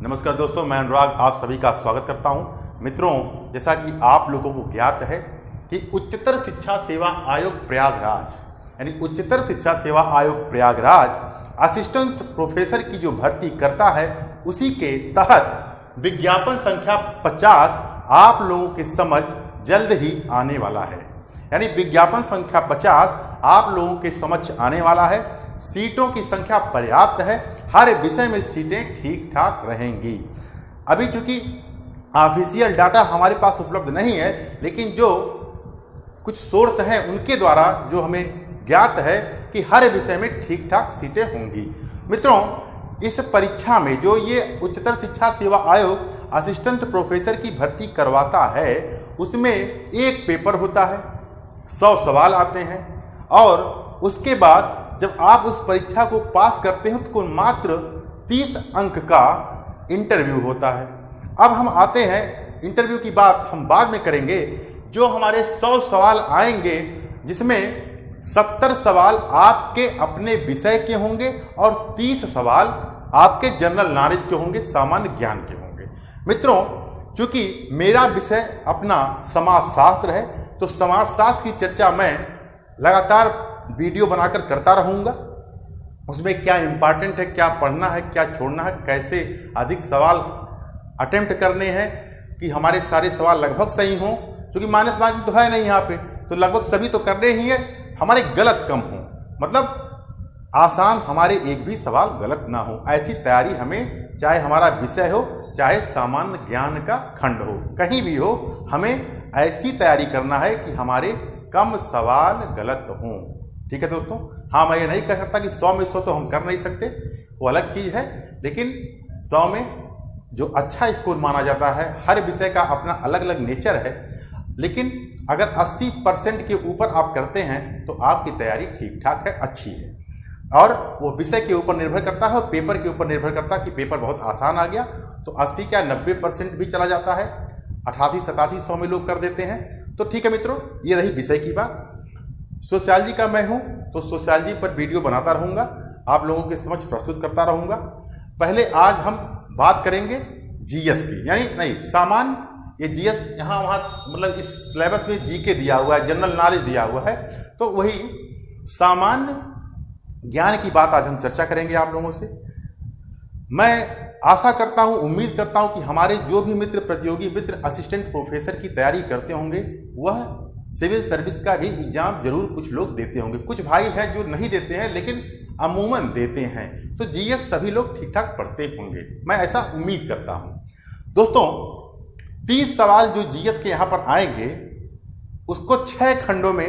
नमस्कार दोस्तों, मैं अनुराग आप सभी का स्वागत करता हूं। मित्रों, जैसा कि आप लोगों को ज्ञात है कि उच्चतर शिक्षा सेवा आयोग प्रयागराज यानी उच्चतर शिक्षा सेवा आयोग प्रयागराज असिस्टेंट प्रोफेसर की जो भर्ती करता है, उसी के तहत विज्ञापन संख्या 50 आप लोगों के समझ जल्द ही आने वाला है। यानी विज्ञापन संख्या 50 आप लोगों के समझ आने वाला है। सीटों की संख्या पर्याप्त है, हर विषय में सीटें ठीक ठाक रहेंगी। अभी चूंकि ऑफिशियल डाटा हमारे पास उपलब्ध नहीं है, लेकिन जो कुछ सोर्स हैं उनके द्वारा जो हमें ज्ञात है कि हर विषय में ठीक ठाक सीटें होंगी। मित्रों, इस परीक्षा में जो ये उच्चतर शिक्षा सेवा आयोग असिस्टेंट प्रोफेसर की भर्ती करवाता है, उसमें एक पेपर होता है, 100 सवाल आते हैं और उसके बाद जब आप उस परीक्षा को पास करते हैं तो मात्र 30 अंक का इंटरव्यू होता है। अब हम आते हैं, इंटरव्यू की बात हम बाद में करेंगे। जो हमारे 100 सवाल आएंगे, जिसमें 70 सवाल आपके अपने विषय के होंगे और 30 सवाल आपके जनरल नॉलेज के होंगे, सामान्य ज्ञान के होंगे। मित्रों, चूंकि मेरा विषय अपना समाजशास्त्र है, तो समाजशास्त्र की चर्चा मैं लगातार वीडियो बनाकर करता रहूँगा। उसमें क्या इम्पॉर्टेंट है, क्या पढ़ना है, क्या छोड़ना है, कैसे अधिक सवाल अटेम्प्ट करने हैं कि हमारे सारे सवाल लगभग सही हों। क्योंकि माइनस मार्किंग तो है नहीं यहाँ पे, तो लगभग सभी तो करने ही है, हमारे गलत कम हों, मतलब आसान हमारे एक भी सवाल गलत ना हो। ऐसी तैयारी हमें, चाहे हमारा विषय हो, चाहे सामान्य ज्ञान का खंड हो, कहीं भी हो, हमें ऐसी तैयारी करना है कि हमारे कम सवाल गलत हों। ठीक है दोस्तों। हाँ, मैं ये नहीं कह सकता कि 100 में 100 तो हम कर नहीं सकते, वो अलग चीज़ है, लेकिन 100 में जो अच्छा स्कोर माना जाता है, हर विषय का अपना अलग अलग नेचर है, लेकिन अगर 80% के ऊपर आप करते हैं तो आपकी तैयारी ठीक ठाक है, अच्छी है। और वो विषय के ऊपर निर्भर करता है और पेपर के ऊपर निर्भर करता है कि पेपर बहुत आसान आ गया तो 80 क्या 90% भी चला जाता है, 88, 87, 100 में लोग कर देते हैं। तो ठीक है मित्रों, ये रही विषय की बात। सोशियोलॉजी का मैं हूं, तो सोशियोलॉजी पर वीडियो बनाता रहूंगा, आप लोगों के समक्ष प्रस्तुत करता रहूंगा। पहले आज हम बात करेंगे जीएस की, यानी नहीं सामान्य, ये जीएस यहाँ वहाँ मतलब इस सिलेबस में जीके दिया हुआ है, जनरल नॉलेज दिया हुआ है, तो वही सामान्य ज्ञान की बात आज हम चर्चा करेंगे आप लोगों से। मैं आशा करता हूँ, उम्मीद करता हूँ कि हमारे जो भी मित्र, प्रतियोगी मित्र असिस्टेंट प्रोफेसर की तैयारी करते होंगे, वह सिविल सर्विस का भी एग्जाम जरूर कुछ लोग देते होंगे। कुछ भाई हैं जो नहीं देते हैं, लेकिन अमूमन देते हैं। तो जीएस सभी लोग ठीक ठाक पढ़ते होंगे, मैं ऐसा उम्मीद करता हूं। दोस्तों, 30 सवाल जो जीएस के यहां पर आएंगे, उसको 6 खंडों में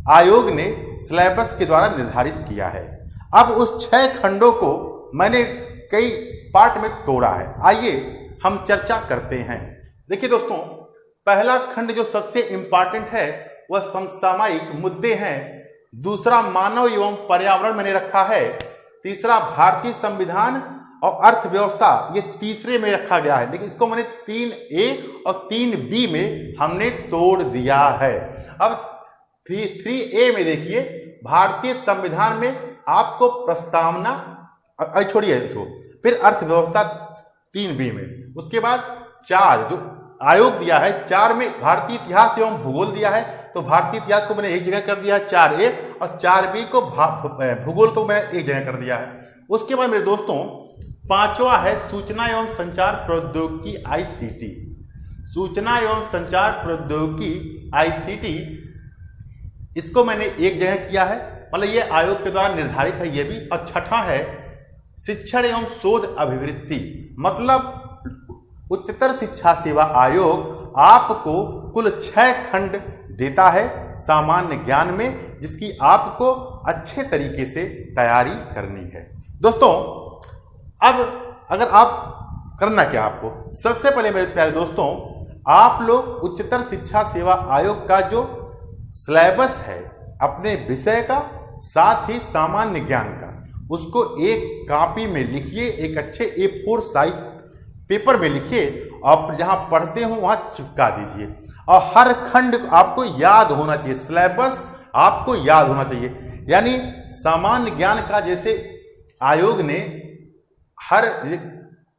आयोग ने सिलेबस के द्वारा निर्धारित किया है। अब उस 6 खंडों को मैंने कई पार्ट में तोड़ा है, आइए हम चर्चा करते हैं। देखिए दोस्तों, पहला खंड जो सबसे इंपॉर्टेंट है वह समसामयिक मुद्दे हैं। दूसरा मानव एवं पर्यावरण मैंने रखा है। तीसरा भारतीय संविधान और अर्थव्यवस्था, ये तीसरे में रखा गया है, लेकिन इसको मैंने 3A और 3B में हमने तोड़ दिया है। अब 3A में देखिए, भारतीय संविधान में आपको प्रस्तावना, छोड़िए इसको, फिर अर्थव्यवस्था 3B में, उसके बाद 4 जो आयोग दिया है, 4 में भारतीय इतिहास एवं भूगोल दिया है, तो भारतीय इतिहास को मैंने एक जगह कर दिया है 4A, और 4B को भूगोल को मैंने एक जगह कर दिया है। उसके बाद मेरे दोस्तों 5वां है सूचना एवं संचार प्रौद्योगिकी ICT। सूचना एवं संचार प्रौद्योगिकी ICT, इसको मैंने एक जगह किया है, मतलब ये आयोग के द्वारा निर्धारित है ये भी। और 6ठा है शिक्षण एवं शोध अभिवृत्ति, मतलब उच्चतर शिक्षा सेवा आयोग आपको कुल 6 खंड देता है सामान्य ज्ञान में, जिसकी आपको अच्छे तरीके से तैयारी करनी है। दोस्तों, अब अगर आप करना क्या, आपको सबसे पहले मेरे प्यारे दोस्तों, आप लोग उच्चतर शिक्षा सेवा आयोग का जो सिलेबस है अपने विषय का, साथ ही सामान्य ज्ञान का, उसको एक कॉपी में लिखिए, एक अच्छे A4 साइज पेपर में लिखिए और जहां पढ़ते हो वहां चिपका दीजिए। और हर खंड आपको याद होना चाहिए, सिलेबस आपको याद होना चाहिए। यानी सामान्य ज्ञान का जैसे आयोग ने हर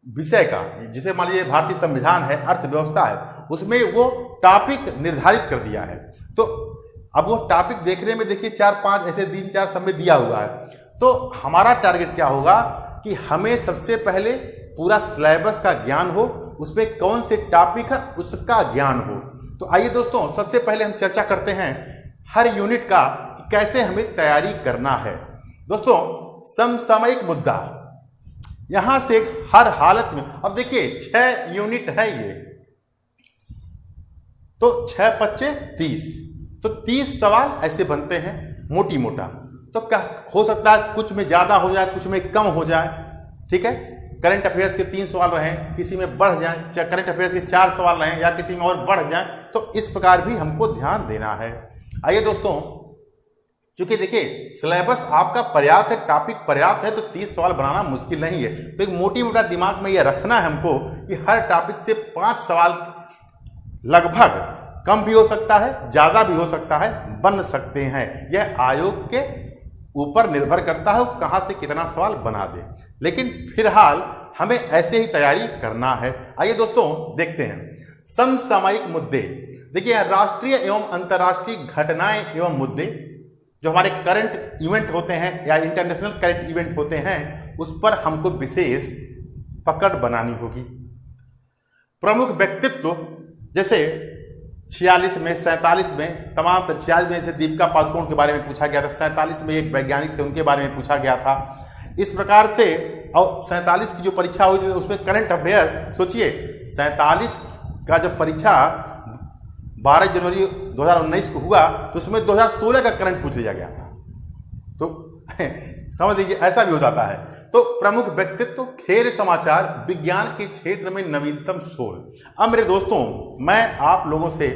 विषय का, जिसे मान लीजिए भारतीय संविधान है, अर्थव्यवस्था है, उसमें वो टॉपिक निर्धारित कर दिया है। तो अब वो टॉपिक देखने में देखिए 4-5 ऐसे 3-4 समय दिया हुआ है। तो हमारा टारगेट क्या होगा कि हमें सबसे पहले पूरा सिलेबस का ज्ञान हो, उसमें कौन से टॉपिक है उसका ज्ञान हो। तो आइए दोस्तों, सबसे पहले हम चर्चा करते हैं हर यूनिट का कैसे हमें तैयारी करना है। दोस्तों, समसामयिक मुद्दा, यहां से हर हालत में, अब देखिए 6 यूनिट है ये, तो 6×5 = 30, तो 30 सवाल ऐसे बनते हैं मोटी मोटा। तो क्या हो सकता है कुछ में ज्यादा हो जाए, कुछ में कम हो जाए, ठीक है। करंट अफेयर्स के 3 सवाल रहें, किसी में बढ़ जाए, करंट अफेयर्स के 4 सवाल रहें या किसी में और बढ़ जाए, तो इस प्रकार भी हमको ध्यान देना है। आइए दोस्तों, क्योंकि देखिए सिलेबस आपका पर्याप्त है, टॉपिक पर्याप्त है, तो 30 सवाल बनाना मुश्किल नहीं है। तो एक मोटी मोटा दिमाग में यह रखना है हमको कि हर टॉपिक से 5 सवाल लगभग, कम भी हो सकता है, ज्यादा भी हो सकता है, बन सकते हैं। यह आयोग के ऊपर निर्भर करता है कहां से कितना सवाल बना दे, लेकिन फिलहाल हमें ऐसे ही तैयारी करना है। आइए दोस्तों देखते हैं समसामयिक मुद्दे। देखिए राष्ट्रीय एवं अंतर्राष्ट्रीय घटनाएं एवं मुद्दे जो हमारे करंट इवेंट होते हैं या इंटरनेशनल करंट इवेंट होते हैं, उस पर हमको विशेष पकड़ बनानी होगी। प्रमुख व्यक्तित्व, जैसे 46 में, 47 में, तमाम 46 में से दीपिका पादुकोण के बारे में पूछा गया था, 47 में एक वैज्ञानिक थे उनके बारे में पूछा गया था। इस प्रकार से, और 47 की जो परीक्षा हुई थी उसमें करंट अफेयर्स, सोचिए 47 का जब परीक्षा 12 जनवरी 2019 को हुआ, तो उसमें 2016 का करंट पूछ लिया गया था। तो समझ लीजिए ऐसा भी हो जाता है। तो प्रमुख व्यक्तित्व, खेल समाचार, विज्ञान के क्षेत्र में नवीनतम शोध। अब मेरे दोस्तों, मैं आप लोगों से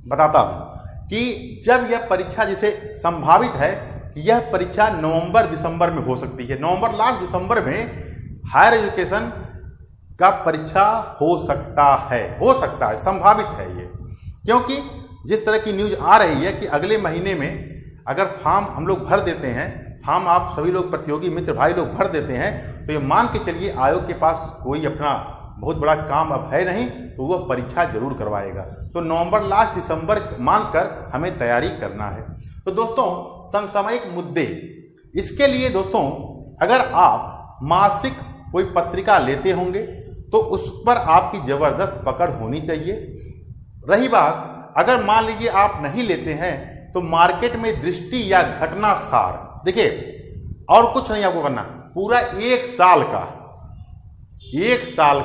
बताता हूं कि जब यह परीक्षा, जिसे संभावित है कि यह परीक्षा नवंबर-दिसंबर में हो सकती है, नवंबर लास्ट दिसंबर में हायर एजुकेशन का परीक्षा हो सकता है, संभावित है ये। क्योंकि जिस तरह की न्यूज आ रही है कि अगले महीने में अगर फॉर्म हम लोग भर देते हैं, फॉर्म आप सभी लोग प्रतियोगी मित्र भाई लोग भर देते हैं, तो ये मान के चलिए आयोग के पास कोई अपना बहुत बड़ा काम अब है नहीं, तो वह परीक्षा जरूर करवाएगा। तो नवंबर लास्ट दिसंबर मानकर हमें तैयारी करना है। तो दोस्तों समसामयिक मुद्दे, इसके लिए दोस्तों अगर आप मासिक कोई पत्रिका लेते होंगे तो उस पर आपकी जबरदस्त पकड़ होनी चाहिए। रही बात अगर मान लीजिए आप नहीं लेते हैं, तो मार्केट में दृष्टि या घटना सार, देखिए और कुछ नहीं आपको करना, पूरा 1 साल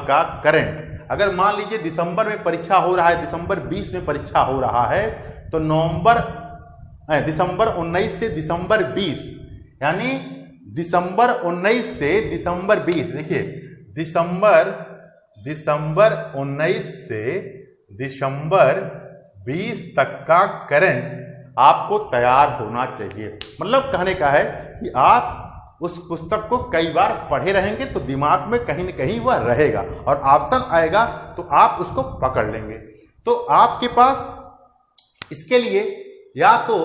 का करंट, अगर मान लीजिए दिसंबर में परीक्षा हो रहा है, दिसंबर 20 में परीक्षा हो रहा है, तो दिसंबर 19 से दिसंबर 20, यानी दिसंबर 19 से दिसंबर 20, देखिए दिसंबर 19 से दिसंबर 20 तक का करंट आपको तैयार होना चाहिए। मतलब कहने का है कि आप उस पुस्तक को कई बार पढ़े रहेंगे तो दिमाग में कहीं न कहीं वह रहेगा, और ऑप्शन आएगा तो आप उसको पकड़ लेंगे। तो आपके पास इसके लिए या तो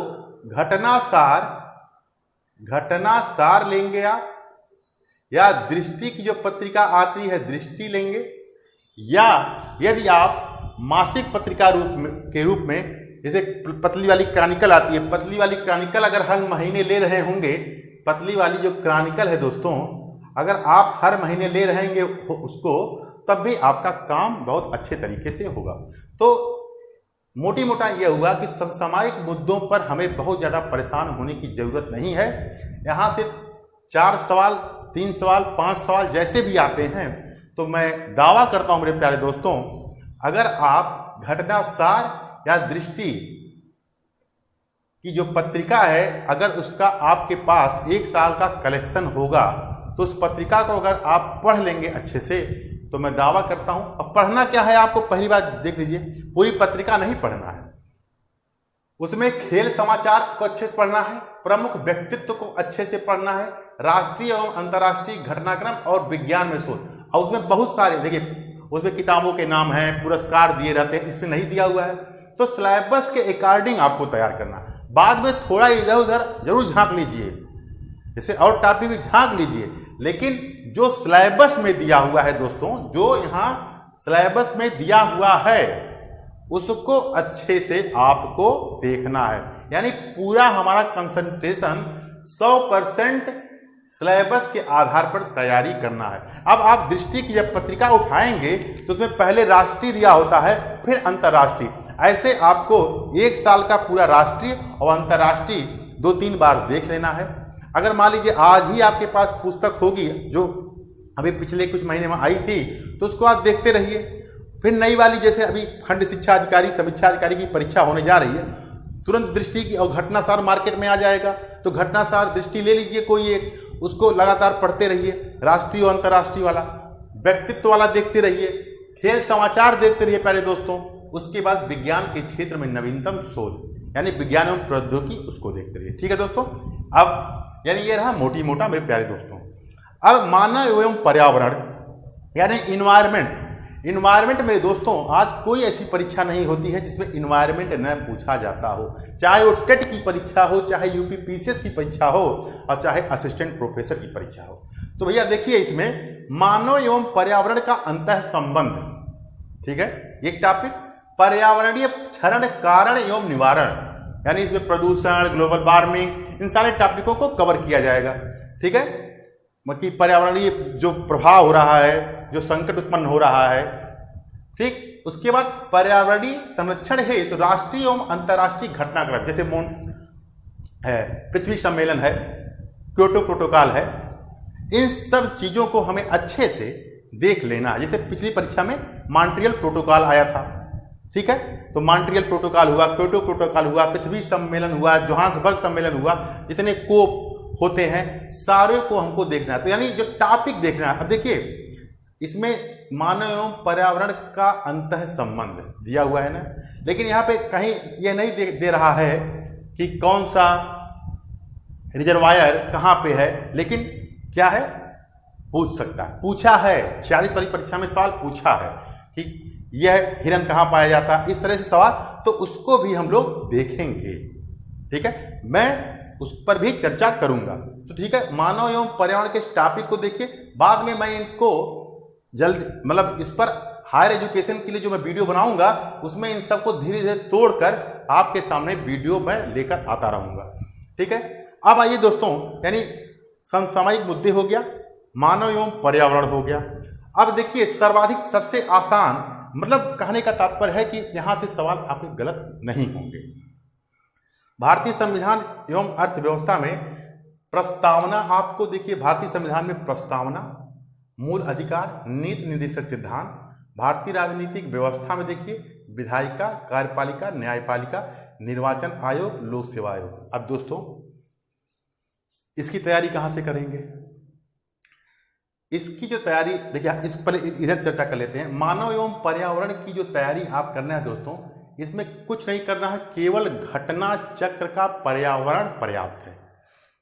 घटना सार लेंगे आप, या दृष्टि की जो पत्रिका आती है दृष्टि लेंगे, या यदि आप मासिक पत्रिका के रूप में जैसे पतली वाली क्रॉनिकल आती है, पतली वाली क्रॉनिकल अगर हर महीने ले रहे होंगे, पतली वाली जो क्रॉनिकल है दोस्तों, अगर आप हर महीने ले रहेंगे उसको, तब भी आपका काम बहुत अच्छे तरीके से होगा। तो मोटी मोटा यह हुआ कि समसामयिक मुद्दों पर हमें बहुत ज़्यादा परेशान होने की जरूरत नहीं है। यहाँ से 4 सवाल, 3 सवाल, 5 सवाल जैसे भी आते हैं, तो मैं दावा करता हूँ मेरे प्यारे दोस्तों, अगर आप घटना सार या दृष्टि की जो पत्रिका है, अगर उसका आपके पास 1 साल का कलेक्शन होगा, तो उस पत्रिका को अगर आप पढ़ लेंगे अच्छे से, तो मैं दावा करता हूं। अब पढ़ना क्या है आपको, पहली बात देख लीजिए, पूरी पत्रिका नहीं पढ़ना है, उसमें खेल समाचार को अच्छे से पढ़ना है, प्रमुख व्यक्तित्व को अच्छे से पढ़ना है, राष्ट्रीय एवं अंतर्राष्ट्रीय घटनाक्रम और विज्ञान में शोध, और उसमें बहुत सारे, देखिए उसमें किताबों के नाम हैं, पुरस्कार दिए रहते हैं, इसमें नहीं दिया हुआ है। तो सिलेबस के अकॉर्डिंग आपको तैयार करना। बाद में थोड़ा इधर उधर जरूर झांक लीजिए, जैसे और टॉपिक भी झांक लीजिए, लेकिन जो सिलेबस में दिया हुआ है दोस्तों, जो यहाँ सिलेबस में दिया हुआ है उसको अच्छे से आपको देखना है। यानी पूरा हमारा कंसंट्रेशन 100% सिलेबस के आधार पर तैयारी करना है। अब आप दृष्टि की जब पत्रिका उठाएंगे तो उसमें पहले राष्ट्रीय दिया होता है, फिर अंतर्राष्ट्रीय। ऐसे आपको 1 साल का पूरा राष्ट्रीय और अंतर्राष्ट्रीय 2-3 बार देख लेना है। अगर मान लीजिए आज ही आपके पास पुस्तक होगी जो अभी पिछले कुछ महीने में आई थी, तो उसको आप देखते रहिए। फिर नई वाली, जैसे अभी खंड शिक्षा अधिकारी, समीक्षा अधिकारी की परीक्षा होने जा रही है, तुरंत दृष्टि की और घटनासार मार्केट में आ जाएगा, तो घटनासार दृष्टि ले लीजिए कोई एक, उसको लगातार पढ़ते रहिए। राष्ट्रीय और अंतर्राष्ट्रीय वाला, व्यक्तित्व वाला देखते रहिए, खेल समाचार देखते रहिए पहले दोस्तों। उसके बाद विज्ञान के क्षेत्र में नवीनतम शोध यानी विज्ञान एवं प्रौद्योगिकी, उसको देखते रहिए। ठीक है दोस्तों। अब यानी ये रहा मोटी मोटा मेरे प्यारे दोस्तों। अब मानव एवं पर्यावरण यानी इन्वायरमेंट मेरे दोस्तों, आज कोई ऐसी परीक्षा नहीं होती है जिसमें इन्वायरमेंट न पूछा जाता हो, चाहे वो टेट की परीक्षा हो, चाहे यूपी पीसीएस की परीक्षा हो, और चाहे असिस्टेंट प्रोफेसर की परीक्षा हो। तो भैया देखिए, इसमें मानव एवं पर्यावरण का अंतः संबंध, ठीक है, एक टॉपिक पर्यावरणीय क्षरण कारण एवं निवारण, यानी इसमें प्रदूषण, ग्लोबल वार्मिंग, इन सारे टॉपिकों को कवर किया जाएगा। ठीक है, मतलब पर्यावरणीय जो प्रभाव हो रहा है, जो संकट उत्पन्न हो रहा है। ठीक, उसके बाद पर्यावरणीय संरक्षण है तो राष्ट्रीय एवं अंतर्राष्ट्रीय घटनाक्रम, जैसे है पृथ्वी सम्मेलन है, क्योटो प्रोटोकॉल है, इन सब चीजों को हमें अच्छे से देख लेना है। जैसे पिछली परीक्षा में मॉन्ट्रियल प्रोटोकॉल आया था, ठीक है, तो मॉन्ट्रियल प्रोटोकॉल हुआ, क्योटो प्रोटोकॉल हुआ, पृथ्वी सम्मेलन हुआ, जोहान्सबर्ग सम्मेलन हुआ, जितने कोप होते हैं सारे को हमको देखना है। तो यानी जो टॉपिक देखना है। अब देखिए, इसमें मानव एवं पर्यावरण का अंतः संबंध दिया हुआ है ना, लेकिन यहाँ पे कहीं यह नहीं दे रहा है कि कौन सा रिजर्वायर कहाँ पे है, लेकिन क्या है, पूछ सकता है, पूछा है। 46 वाली परीक्षा में सवाल पूछा है कि यह हिरन कहाँ पाया जाता है, इस तरह से सवाल, तो उसको भी हम लोग देखेंगे। ठीक है, मैं उस पर भी चर्चा करूंगा। तो ठीक है, मानव एवं पर्यावरण के टॉपिक को देखिए। बाद में मैं इनको जल्द, मतलब इस पर हायर एजुकेशन के लिए जो मैं वीडियो बनाऊंगा, उसमें इन सबको धीरे धीरे तोड़कर आपके सामने वीडियो में लेकर आता रहूंगा। ठीक है, अब आइए दोस्तों, यानी समसामयिक मुद्दे हो गया, मानव एवं पर्यावरण हो गया। अब देखिए, सर्वाधिक सबसे आसान, मतलब कहने का तात्पर्य है कि यहां से सवाल आपके गलत नहीं होंगे। भारतीय संविधान एवं अर्थव्यवस्था में प्रस्तावना, आपको देखिए भारतीय संविधान में प्रस्तावना, मूल अधिकार, नीति निर्देशक सिद्धांत, भारतीय राजनीतिक व्यवस्था में देखिए विधायिका, कार्यपालिका, न्यायपालिका, निर्वाचन आयोग, लोक सेवा आयोग। अब दोस्तों, इसकी तैयारी कहां से करेंगे? इसकी जो तैयारी देखिए, इस पर इधर चर्चा कर लेते हैं। मानव एवं पर्यावरण की जो तैयारी आप करना है दोस्तों, इसमें कुछ नहीं करना है, केवल घटना चक्र का पर्यावरण पर्याप्त है।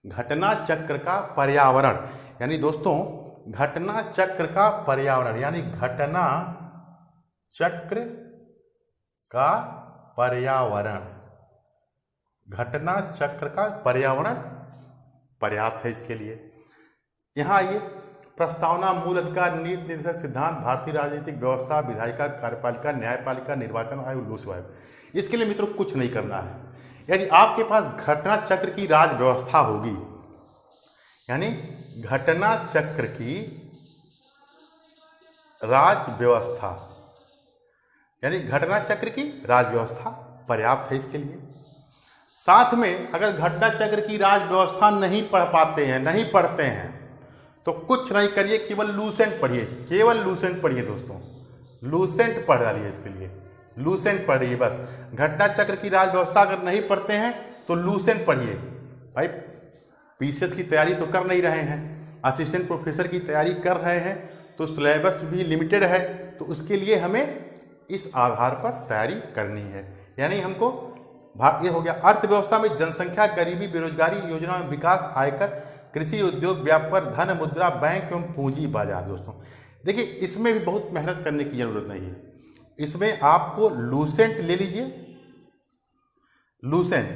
घटना चक्र का पर्यावरण, यानी दोस्तों घटना चक्र का पर्यावरण, यानी घटना चक्र का पर्यावरण, घटना चक्र का पर्यावरण पर्याप्त है इसके लिए। यहां आइए, प्रस्तावना, मूल अधिकार, नीति निर्देशक सिद्धांत, भारतीय राजनीतिक व्यवस्था, विधायिका, कार्यपालिका, न्यायपालिका, निर्वाचन आयोग, लोक सेवा आयोग। इसके लिए मित्रों कुछ नहीं करना है। यदि आपके पास घटना चक्र की राज व्यवस्था होगी, यानी घटना चक्र की राज व्यवस्था, यानी घटना चक्र की राज व्यवस्था पर्याप्त है इसके लिए। साथ में अगर घटना चक्र की राज व्यवस्था नहीं पढ़ पाते हैं, नहीं पढ़ते हैं, तो कुछ नहीं करिए, केवल लूसेंट पढ़िए, केवल लूसेंट पढ़िए दोस्तों, लूसेंट पढ़ डालिए इसके लिए, लूसेंट पढ़िए बस। घटना चक्र की राज व्यवस्था अगर नहीं पढ़ते हैं तो लूसेंट पढ़िए। भाई पीसीएस की तैयारी तो कर नहीं रहे हैं, असिस्टेंट प्रोफेसर की तैयारी कर रहे हैं, तो सिलेबस भी लिमिटेड है, तो उसके लिए हमें इस आधार पर तैयारी करनी है। यानी हमको ये हो गया अर्थव्यवस्था में जनसंख्या, गरीबी, बेरोजगारी, योजना में विकास, आयकर, कृषि, उद्योग, व्यापार, धन, मुद्रा, बैंक एवं पूंजी बाजार। दोस्तों देखिए, इसमें भी बहुत मेहनत करने की जरूरत नहीं है। इसमें आपको लूसेंट ले लीजिए, लूसेंट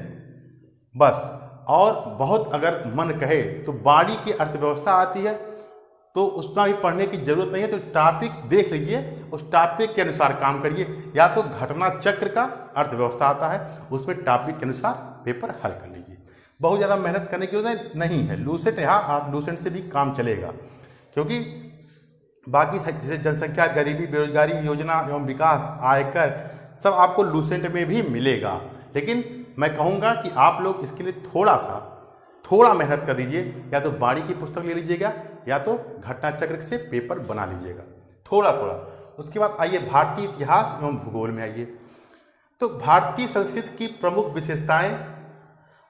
बस, और बहुत अगर मन कहे तो बाड़ी की अर्थव्यवस्था आती है, तो उसमें भी पढ़ने की जरूरत नहीं है। तो टॉपिक देख लीजिए, उस टॉपिक के अनुसार काम करिए। या तो घटना चक्र का अर्थव्यवस्था आता है, उसमें टॉपिक के अनुसार पेपर हल कर लीजिए। बहुत ज़्यादा मेहनत करने की जरूरत नहीं है। लूसेंट, यहाँ आप लूसेंट से भी काम चलेगा, क्योंकि बाकी जैसे जनसंख्या, गरीबी, बेरोजगारी, योजना एवं विकास, आयकर, सब आपको लूसेंट में भी मिलेगा। लेकिन मैं कहूँगा कि आप लोग इसके लिए थोड़ा मेहनत कर दीजिए। या तो बाड़ी की पुस्तक ले लीजिएगा, या तो घटना चक्र से पेपर बना लीजिएगा थोड़ा। उसके बाद आइए भारतीय इतिहास एवं भूगोल में आइए। तो भारतीय संस्कृति की प्रमुख विशेषताएं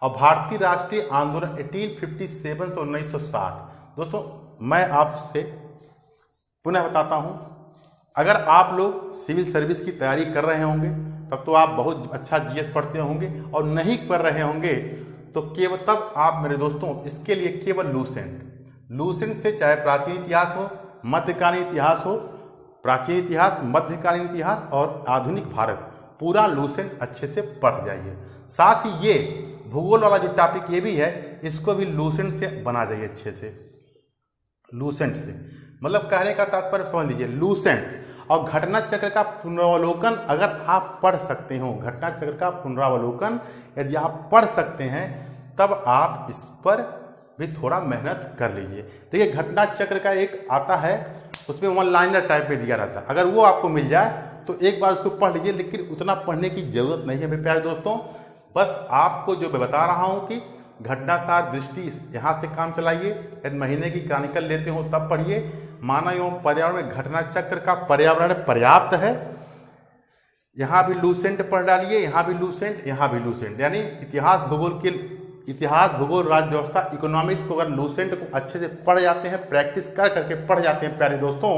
और भारतीय राष्ट्रीय आंदोलन 1857 से 1960। दोस्तों मैं आपसे पुनः बताता हूं, अगर आप लोग सिविल सर्विस की तैयारी कर रहे होंगे तब तो आप बहुत अच्छा जीएस पढ़ते होंगे, और नहीं कर रहे होंगे तो केवल तब आप मेरे दोस्तों इसके लिए केवल लूसेंट से, चाहे प्राचीन इतिहास हो, मध्यकालीन इतिहास हो, प्राचीन इतिहास, मध्यकालीन इतिहास और आधुनिक भारत, पूरा लूसेंट अच्छे से पढ़ जाइए। साथ ही ये भूगोल वाला जो टॉपिक ये भी है, इसको भी लूसेंट से बना जाइए अच्छे से। लूसेंट से मतलब कहने का तात्पर्य समझ लीजिए, लूसेंट और घटना चक्र का पुनरावलोकन अगर आप पढ़ सकते हो, घटना चक्र का पुनरावलोकन यदि आप पढ़ सकते हैं, तब आप इस पर भी थोड़ा मेहनत कर लीजिए। देखिए घटना चक्र का एक आता है, उसमें वन लाइनर टाइप में दिया रहता है, अगर वो आपको मिल जाए तो एक बार उसको पढ़ लीजिए। लेकिन उतना पढ़ने की जरूरत नहीं है मेरे प्यारे दोस्तों। बस आपको जो मैं बता रहा हूँ कि घटनासार दृष्टि यहाँ से काम चलाइए। यदि महीने की क्रॉनिकल लेते हो तब पढ़िए। मानव एवं पर्यावरण में घटना चक्र का पर्यावरण पर्याप्त है, यहाँ भी लूसेंट पढ़ डालिए, यहाँ भी लूसेंट, यहाँ भी लूसेंट। यानी इतिहास भूगोल राज्य व्यवस्था, इकोनॉमिक्स को अगर लूसेंट को अच्छे से पढ़ जाते हैं, प्रैक्टिस कर करके पढ़ जाते हैं प्यारे दोस्तों,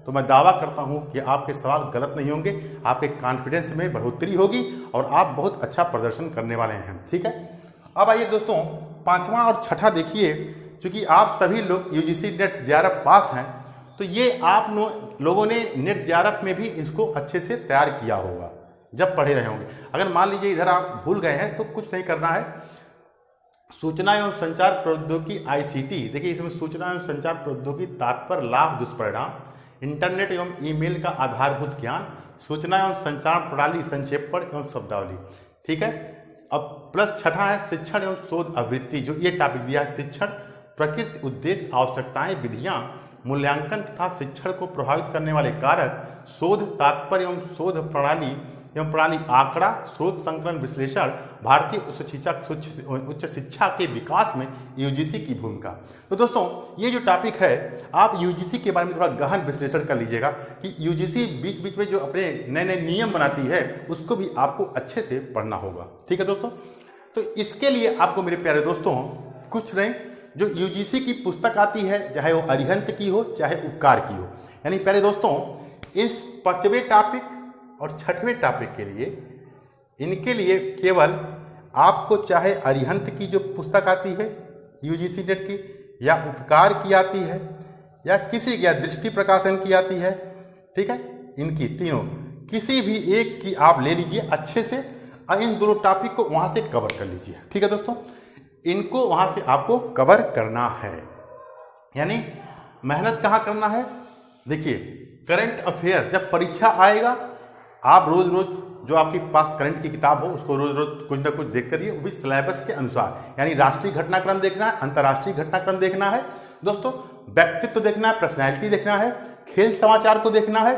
तो मैं दावा करता हूं कि आपके सवाल गलत नहीं होंगे, आपके कॉन्फिडेंस में बढ़ोतरी होगी और आप बहुत अच्छा प्रदर्शन करने वाले हैं। ठीक है, अब आइए दोस्तों पांचवा और छठा देखिए। क्योंकि आप सभी लोग यूजीसी नेट जेआरएफ पास हैं, तो ये आप लोगों ने नेट जेआरएफ में भी इसको अच्छे से तैयार किया होगा जब पढ़े रहे होंगे। अगर मान लीजिए इधर आप भूल गए हैं तो कुछ नहीं करना है। सूचना एवं संचार प्रौद्योगिकी आईसीटी, देखिए इसमें सूचना एवं संचार प्रौद्योगिकी तात्पर्य लाभ दुष्परिणाम, इंटरनेट एवं ईमेल का आधारभूत ज्ञान, सूचना एवं संचार प्रणाली संक्षेपण एवं शब्दावली। ठीक है, अब प्लस छठा है शिक्षण एवं शोध आवृत्ति, जो ये टॉपिक दिया है, शिक्षण, प्रकृति, उद्देश्य, आवश्यकताएं, विधियां, मूल्यांकन तथा शिक्षण को प्रभावित करने वाले कारक, शोध, तात्पर्य एवं शोध प्रणाली आंकड़ा, स्रोत संकलन विश्लेषण, भारतीय उच्च शिक्षा के विकास में यूजीसी की भूमिका। तो दोस्तों ये जो टॉपिक है, आप यूजीसी के बारे में थोड़ा गहन विश्लेषण कर लीजिएगा कि यूजीसी बीच बीच में जो अपने नए नए नियम बनाती है उसको भी आपको अच्छे से पढ़ना होगा। ठीक है दोस्तों, तो इसके लिए आपको मेरे प्यारे दोस्तों कुछ नहीं, जो यूजीसी की पुस्तक आती है, चाहे वो अरिहंत की हो चाहे उपकार की हो, यानी प्यारे दोस्तों इस 5वें टॉपिक और 6वें टॉपिक के लिए, इनके लिए केवल आपको चाहे अरिहंत की जो पुस्तक आती है यूजीसी नेट की, या उपकार की आती है, या किसी या दृष्टि प्रकाशन की आती है, ठीक है, इनकी तीनों किसी भी एक की आप ले लीजिए अच्छे से, और इन दोनों टॉपिक को वहाँ से कवर कर लीजिए। ठीक है दोस्तों, इनको वहाँ से आपको कवर करना है। यानी मेहनत कहाँ करना है, देखिए करंट अफेयर जब परीक्षा आएगा, आप रोज रोज जो आपके पास करंट की किताब हो उसको रोज रोज कुछ ना कुछ देख करिए, वो भी सिलेबस के अनुसार। यानी राष्ट्रीय घटनाक्रम देखना है, अंतर्राष्ट्रीय घटनाक्रम देखना है दोस्तों, व्यक्तित्व देखना है, पर्सनैलिटी देखना है, खेल समाचार को देखना है,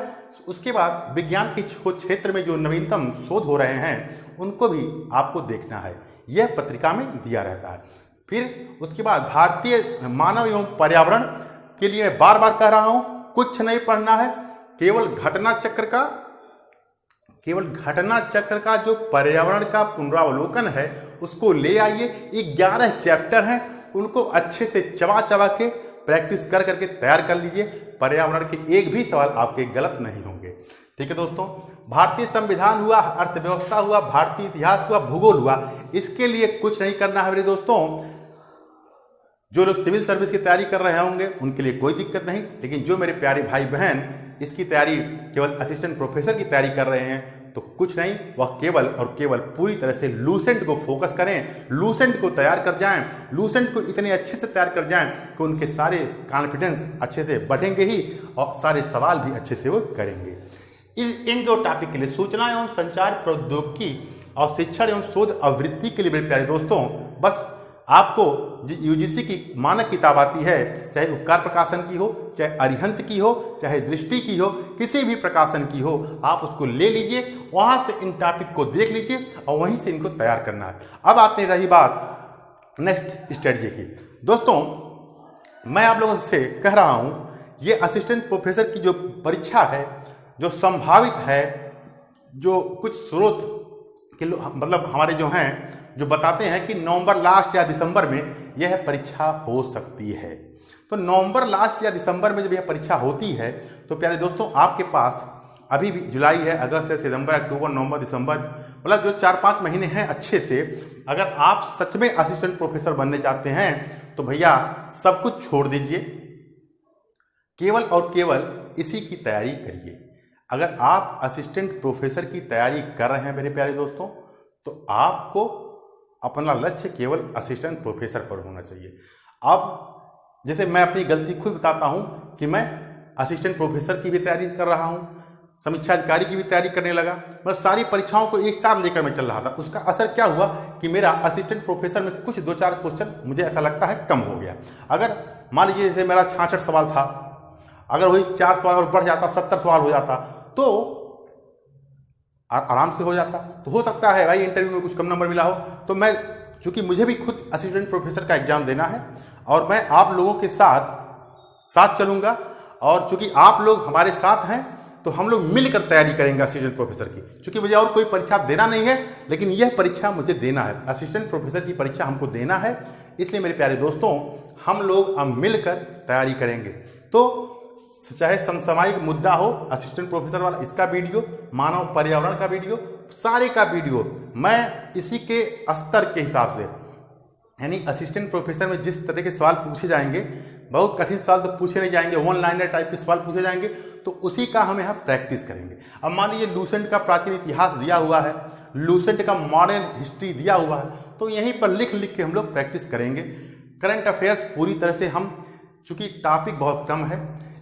उसके बाद विज्ञान के क्षेत्र में जो नवीनतम शोध हो रहे हैं उनको भी आपको देखना है। यह पत्रिका में दिया रहता है। फिर उसके बाद भारतीय मानव एवं पर्यावरण के लिए बार बार कह रहा हूं, कुछ नहीं पढ़ना है, केवल घटना चक्र का जो पर्यावरण का पुनरावलोकन है उसको ले आइए। 11 चैप्टर हैं, उनको अच्छे से चबा चबा के प्रैक्टिस कर करके तैयार कर लीजिए। पर्यावरण के एक भी सवाल आपके गलत नहीं होंगे। ठीक है दोस्तों, भारतीय संविधान हुआ, अर्थव्यवस्था हुआ, भारतीय इतिहास हुआ, भूगोल हुआ, इसके लिए कुछ नहीं करना है मेरे दोस्तों। जो लोग सिविल सर्विस की तैयारी कर रहे होंगे उनके लिए कोई दिक्कत नहीं, लेकिन जो मेरे प्यारे भाई बहन इसकी तैयारी केवल असिस्टेंट प्रोफेसर की तैयारी कर रहे हैं तो कुछ नहीं, वह केवल और केवल पूरी तरह से लूसेंट को फोकस करें, लूसेंट को तैयार कर जाएं, लूसेंट को इतने अच्छे से तैयार कर जाएं कि उनके सारे कॉन्फिडेंस अच्छे से बढ़ेंगे ही और सारे सवाल भी अच्छे से वो करेंगे। इन दो टॉपिक के लिए सूचना एवं संचार प्रौद्योगिकी और शिक्षण एवं शोध आवृत्ति के लिए मेरे प्यारे दोस्तों, बस आपको जो यूजीसी की मानक किताब आती है, चाहे उपकार प्रकाशन की हो, चाहे अरिहंत की हो, चाहे दृष्टि की हो, किसी भी प्रकाशन की हो, आप उसको ले लीजिए, वहां से इन टॉपिक को देख लीजिए और वहीं से इनको तैयार करना है। अब आते रही बात नेक्स्ट स्ट्रेटजी की। दोस्तों, मैं आप लोगों से कह रहा हूं, ये असिस्टेंट प्रोफेसर की जो परीक्षा है, जो संभावित है, जो कुछ स्रोत के मतलब हमारे जो हैं जो बताते हैं कि नवंबर लास्ट या दिसंबर में यह परीक्षा हो सकती है। तो नवंबर लास्ट या दिसंबर में जब यह परीक्षा होती है तो प्यारे दोस्तों, आपके पास अभी भी जुलाई है, अगस्त है, सितंबर, अक्टूबर, नवंबर, दिसंबर, मतलब जो 4-5 महीने हैं अच्छे से। अगर आप सच में असिस्टेंट प्रोफेसर बनने चाहते हैं तो भैया सब कुछ छोड़ दीजिए, केवल और केवल इसी की तैयारी करिए। अगर आप असिस्टेंट प्रोफेसर की तैयारी कर रहे हैं मेरे प्यारे दोस्तों, तो आपको अपना लक्ष्य केवल असिस्टेंट प्रोफेसर पर होना चाहिए। अब जैसे मैं अपनी गलती खुद बताता हूं कि मैं असिस्टेंट प्रोफेसर की भी तैयारी कर रहा हूं, समीक्षा अधिकारी की भी तैयारी करने लगा, मतलब सारी परीक्षाओं को एक साथ लेकर मैं चल रहा था। उसका असर क्या हुआ कि मेरा असिस्टेंट प्रोफेसर में कुछ 2-4 क्वेश्चन मुझे ऐसा लगता है कम हो गया। अगर मान लीजिए जैसे मेरा 66 सवाल था, अगर वही 4 सवाल और बढ़ जाता, 70 सवाल हो जाता, तो आराम से हो जाता। तो हो सकता है भाई इंटरव्यू में कुछ कम नंबर मिला हो। तो मैं, चूंकि मुझे भी खुद असिस्टेंट प्रोफेसर का एग्जाम देना है और मैं आप लोगों के साथ चलूंगा, और चूंकि आप लोग हमारे साथ हैं तो हम लोग मिलकर तैयारी करेंगे असिस्टेंट प्रोफेसर की। चूंकि मुझे और कोई परीक्षा देना नहीं है, लेकिन यह परीक्षा मुझे देना है, असिस्टेंट प्रोफेसर की परीक्षा हमको देना है। इसलिए मेरे प्यारे दोस्तों, हम लोग अब मिलकर तैयारी करेंगे। तो चाहे समसामयिक मुद्दा हो, असिस्टेंट प्रोफेसर वाला इसका वीडियो, मानव पर्यावरण का वीडियो, सारे का वीडियो मैं इसी के स्तर के हिसाब से, यानी असिस्टेंट प्रोफेसर में जिस तरह के सवाल पूछे जाएंगे, बहुत कठिन सवाल तो पूछे नहीं जाएंगे, वन लाइनर टाइप के सवाल पूछे जाएंगे, तो उसी का हम यहाँ प्रैक्टिस करेंगे। अब मान लीजिए लूसेंट का प्राचीन इतिहास दिया हुआ है, लूसेंट का मॉडर्न हिस्ट्री दिया हुआ है, तो यहीं पर लिख लिख के हम लोग प्रैक्टिस करेंगे। करंट अफेयर्स पूरी तरह से हम, चूंकि टॉपिक बहुत कम है,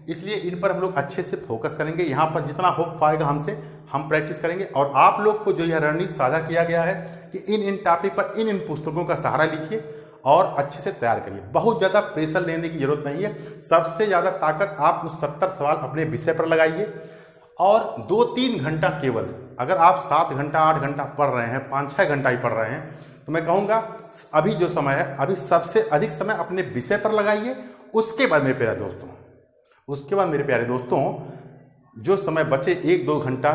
इसलिए इन पर हम लोग अच्छे से फोकस करेंगे। यहाँ पर जितना हो पाएगा हमसे हम प्रैक्टिस करेंगे। और आप लोग को जो यह रणनीति साझा किया गया है कि इन टॉपिक पर इन पुस्तकों का सहारा लीजिए और अच्छे से तैयार करिए। बहुत ज़्यादा प्रेशर लेने की जरूरत नहीं है। सबसे ज़्यादा ताकत आप उस 70 सवाल अपने विषय पर लगाइए और 2-3 घंटा केवल, अगर आप 7 घंटा 8 घंटा पढ़ रहे हैं, 5-6 घंटा ही पढ़ रहे हैं, तो मैं कहूँगा अभी जो समय है, अभी सबसे अधिक समय अपने विषय पर लगाइए। उसके बाद मेरे प्यारे दोस्तों, जो समय बचे 1-2 घंटा,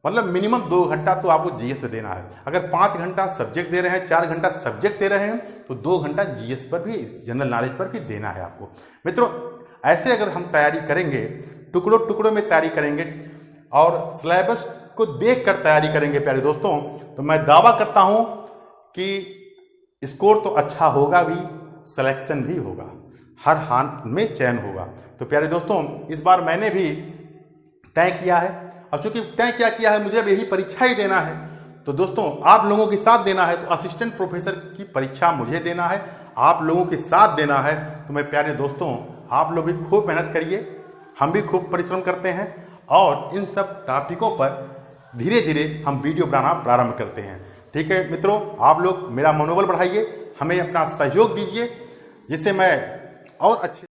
मतलब मिनिमम 2 घंटा तो आपको जीएस पे देना है। अगर 5 घंटा सब्जेक्ट दे रहे हैं, 4 घंटा सब्जेक्ट दे रहे हैं, तो 2 घंटा जीएस पर भी, जनरल नॉलेज पर भी देना है आपको। मित्रों, ऐसे अगर हम तैयारी करेंगे, टुकड़ों टुकड़ों में तैयारी करेंगे और सिलेबस को देख कर तैयारी करेंगे प्यारे दोस्तों, तो मैं दावा करता हूं कि स्कोर तो अच्छा होगा भी, सिलेक्शन भी होगा, हर हाथ में चयन होगा। तो प्यारे दोस्तों, इस बार मैंने भी तय किया है, अब चूंकि तय क्या किया है, मुझे अब यही परीक्षा ही देना है, तो दोस्तों आप लोगों के साथ देना है। तो असिस्टेंट प्रोफेसर की परीक्षा मुझे देना है, आप लोगों के साथ देना है। तो मैं प्यारे दोस्तों, आप लोग भी खूब मेहनत करिए, हम भी खूब परिश्रम करते हैं और इन सब टॉपिकों पर धीरे धीरे हम वीडियो बनाना प्रारंभ करते हैं। ठीक है मित्रों, आप लोग मेरा मनोबल बढ़ाइए, हमें अपना सहयोग दीजिए, जिससे मैं और अच्छे